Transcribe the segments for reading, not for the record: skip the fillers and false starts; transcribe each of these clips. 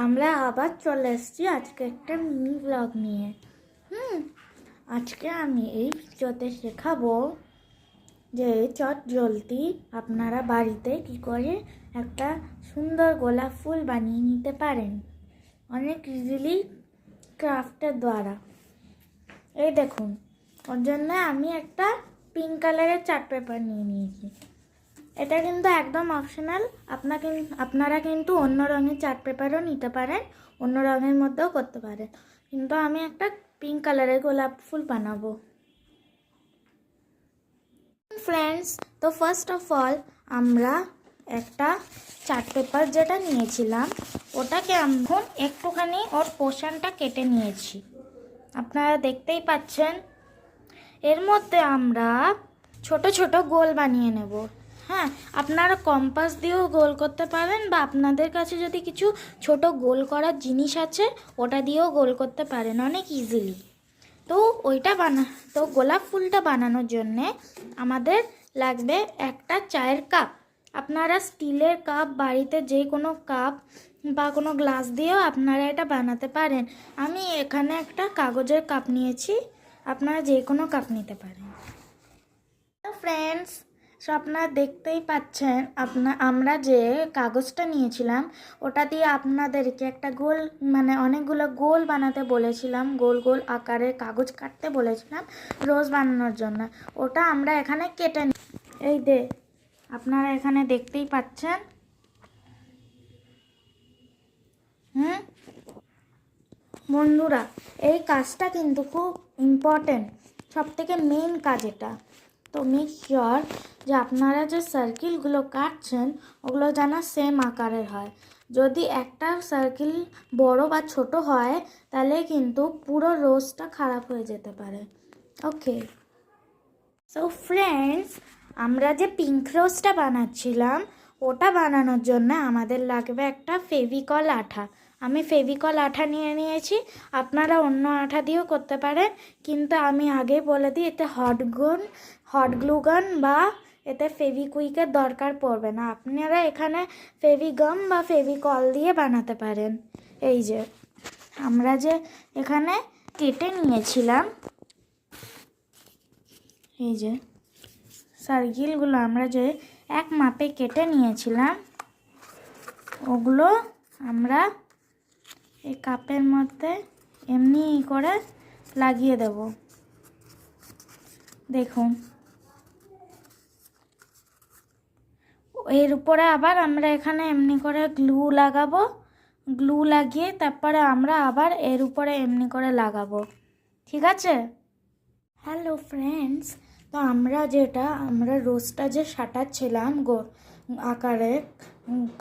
আমরা আবার চলে এসেছি আজকে একটা মিনি ব্লগ নিয়ে। আজকে আমি এই ভিডিওতে শেখাবো যে চট জলদি আপনারা বাড়িতে কি করে একটা সুন্দর গোলাপ ফুল বানিয়ে নিতে পারেন অনেক ইজিলি ক্রাফটের দ্বারা। এই দেখুন, ওর জন্য আমি একটা পিঙ্ক কালারের চার্ট পেপার নিয়ে নিয়েছি। এটা কিন্তু একদম অপশনাল, আপনারা কিন্তু অন্য রঙের চার্ট পেপারও নিতে পারেন, অন্য রঙের মধ্যেও করতে পারেন, কিন্তু আমি একটা পিঙ্ক কালারের গোলাপ ফুল বানাবো। ফ্রেন্ডস, তো ফার্স্ট অফ অল আমরা একটা চার্ট পেপার যেটা নিয়েছিলাম ওটাকে এখন একটুখানি ওর পোর্শনটা কেটে নিয়েছি, আপনারা দেখতেই পাচ্ছেন। এর মধ্যে আমরা ছোট ছোট গোল বানিয়ে নেব। হ্যাঁ, আপনারা কম্পাস দিয়েও গোল করতে পারেন, বা আপনাদের কাছে যদি কিছু ছোট গোল করার জিনিস আছে ওটা দিয়েও গোল করতে পারেন অনেক ইজিলি। তো তো গোলাপ ফুলটা বানানোর জন্যে আমাদের লাগবে একটা চায়ের কাপ। আপনারা স্টিলের কাপ, বাড়িতে যে কোনো কাপ বা কোনো গ্লাস দিয়েও আপনারা এটা বানাতে পারেন। আমি এখানে একটা কাগজের কাপ নিয়েছি, আপনারা যে কোনো কাপ নিতে পারেন। ফ্রেন্ডস, সো আপনারা দেখতেই পাচ্ছেন আমরা যে কাগজটা নিয়েছিলাম ওটা দিয়ে আপনাদেরকে একটা গোল অনেকগুলো গোল বানাতে বলেছিলাম, গোল গোল আকারের কাগজ কাটতে বলেছিলাম রোজ বানানোর জন্য। ওটা আমরা এখানে কেটে এই আপনারা এখানে দেখতেই পাচ্ছেন। বন্ধুরা, এই কাজটা কিন্তু খুব ইম্পর্টেন্ট, সবথেকে মেন কাজ এটা। তো মেক শিওর যে আপনারা যে সার্কেলগুলো কাটছেন ওগুলো যেন সেম আকারের হয়। যদি একটা সার্কেল বড় বা ছোট হয় তাহলে কিন্তু পুরো রোজটা খারাপ হয়ে যেতে পারে। ওকে, সো ফ্রেন্ডস, আমরা যে পিঙ্ক রোজটা বানাচ্ছিলাম ওটা বানানোর জন্য আমাদের লাগবে একটা ফেভিকল আঠা। আমি ফেভিকল আঠা নিয়ে নিয়েছি, আপনারা অন্য আঠা দিয়েও করতে পারেন, কিন্তু আমি আগেই বলে দিই এতে হট গ্লু গান বা এতে ফেভিকুইকের দরকার পড়বে না। আপনারা এখানে ফেভিগাম বা ফেভিকল দিয়ে বানাতে পারেন। এই যে আমরা যে এখানে কেটে নিয়েছিলাম, এই যে সার্কেলগুলো আমরা যে এক মাপে কেটে নিয়েছিলাম ওগুলো আমরা এই কাপের মধ্যে এমনি করে লাগিয়ে দেব। দেখুন, এর উপরে আবার আমরা এখানে এমনি করে গ্লু লাগাবো, গ্লু লাগিয়ে তারপরে আমরা আবার এর উপরে এমনি করে লাগাবো। ঠিক আছে? হ্যালো ফ্রেন্ডস, তো আমরা রোজটা যে সাঁটাচ্ছিলাম আকারের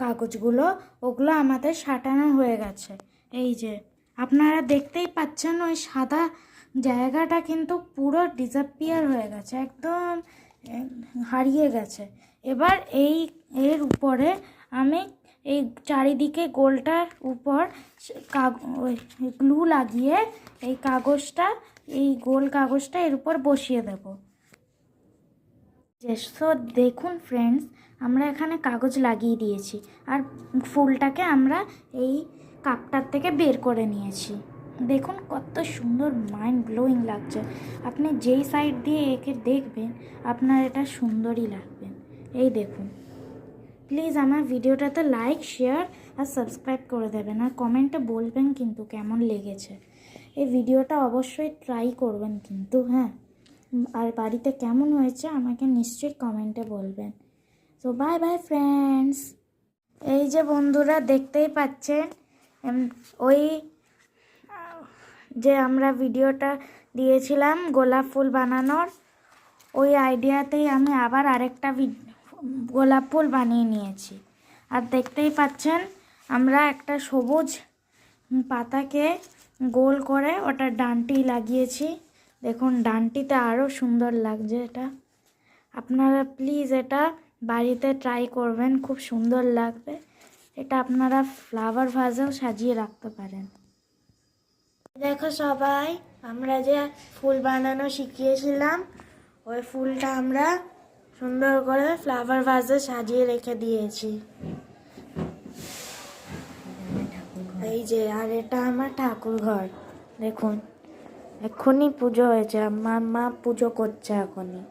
কাগজগুলো, ওগুলো আমাদের সাঁটানো হয়ে গেছে। এই যে আপনারা দেখতেই পাচ্ছেন ওই সাদা জায়গাটা কিন্তু পুরো ডিসঅ্যাপিয়ার হয়ে গেছে, একদম হারিয়ে গেছে। এবার এর উপরে আমি এই চারিদিকে গোলটার উপর গ্লু লাগিয়ে এই গোল কাগজটা এর উপর বসিয়ে দেব। সো দেখুন ফ্রেন্ডস, আমরা এখানে কাগজ লাগিয়ে দিয়েছি আর ফুলটাকে আমরা এই কাপটার থেকে বের করে নিয়েছি। দেখুন কত সুন্দর, মাইন্ড ব্লোয়িং লাগছে। আপনি যেই সাইড দিয়ে একে দেখবেন আপনার এটা সুন্দরই লাগবে। এই দেখুন, প্লিজ আমার ভিডিওটাতে লাইক, শেয়ার আর সাবস্ক্রাইব করে দেবেন, আর কমেন্টে বলবেন কিন্তু কেমন লেগেছে। এই ভিডিওটা অবশ্যই ট্রাই করবেন কিন্তু, হ্যাঁ, আর বাড়িতে কেমন হয়েছে আমাকে নিশ্চয়ই কমেন্টে বলবেন। So bye bye friends. এই যে বন্ধুরা দেখতেই পাচ্ছেন, ওই যে আমরা ভিডিওটা দিয়েছিলাম গোলাপ ফুল বানানোর, ওই আইডিয়াতেই আমি আবার আরেকটা গোলাপ ফুল বানিয়ে নিয়েছি। আর দেখতেই পাচ্ছেন আমরা একটা সবুজ পাতাকে গোল করে ওটা ডান্টি লাগিয়েছি। দেখুন ডান্টিতে আরও সুন্দর লাগছে এটা। আপনারা প্লিজ এটা বাড়িতে ট্রাই করবেন, খুব সুন্দর লাগবে। এটা আপনারা ফ্লাওয়ার ভাজেও সাজিয়ে রাখতে পারেন। দেখো সবাই, আমরা যে ফুল বানানো শিখিয়েছিলাম ওই ফুলটা আমরা সুন্দর করে ফ্লাওয়ার ভাজে সাজিয়ে রেখে দিয়েছি। এই যে, আর এটা আমার ঠাকুর ঘর। দেখুন, এক্ষুনি পুজো হয়েছে, আমার মা পুজো করছে এখনই।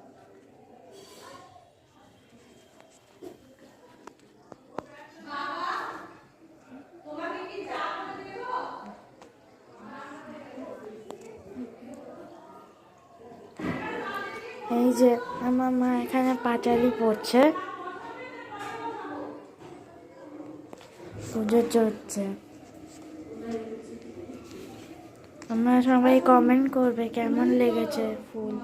এই যে আমার মা এখানে পাঁচালি পড়ছে, পুজো চলছে। তোমরা সবাই কমেন্ট করবে কেমন লেগেছে ফুল।